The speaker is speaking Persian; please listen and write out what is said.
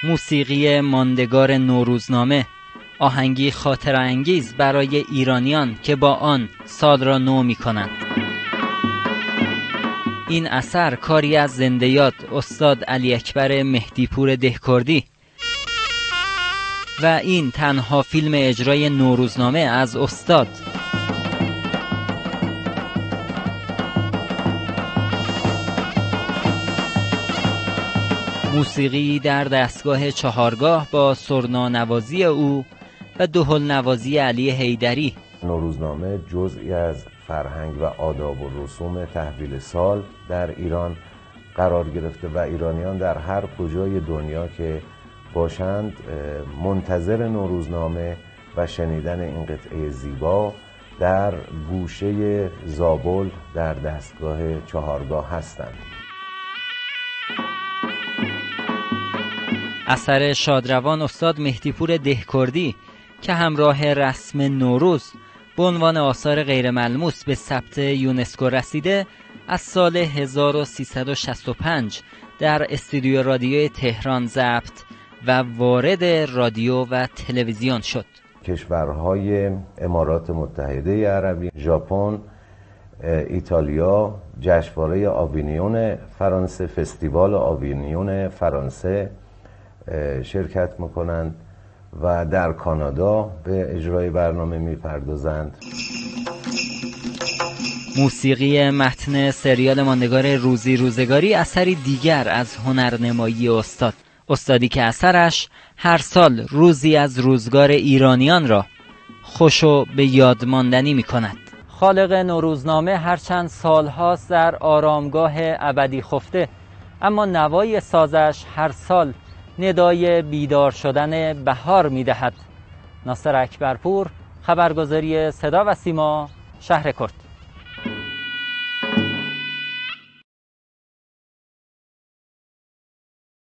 موسیقی ماندگار نوروزنامه، آهنگی خاطرانگیز برای ایرانیان که با آن سال را نو می‌کنند. این اثر کاری از زنده یاد استاد علی اکبر مهدیپور دهکردی و این تنها فیلم اجرای نوروزنامه از استاد. موسیقی در دستگاه چهارگاه با سرنانوازی او و دهل نوازی علی حیدری. نوروزنامه جزئی از فرهنگ و آداب و رسوم تحویل سال در ایران قرار گرفته و ایرانیان در هر کجای دنیا که باشند منتظر نوروزنامه و شنیدن این قطعه زیبا در گوشه زابل در دستگاه چهارگاه هستند. اثر شادروان استاد مهدیپور دهکردی که همراه رسم نوروز به عنوان آثار غیر ملموس به ثبت یونسکو رسیده، از سال 1365 در استودیو رادیوی تهران ضبط و وارد رادیو و تلویزیون شد. کشورهای امارات متحده عربی، ژاپن، ایتالیا، جشنواره آوینیون فرانسه، فستیوال آوینیون فرانسه شرکت میکنند و در کانادا به اجرای برنامه میپردازند. موسیقی متن سریال ماندگار روزی روزگاری اثری دیگر از هنرنمایی استادی که اثرش هر سال روزی از روزگار ایرانیان را خوش و به یاد ماندنی میکند. خالق نوروزنامه هرچند سالهاست در آرامگاه ابدی خفته، اما نوای سازش هر سال ندای بیدار شدن بهار میدهد. ناصر اکبرپور، خبرگزاری صدا و سیما، شهر کرد.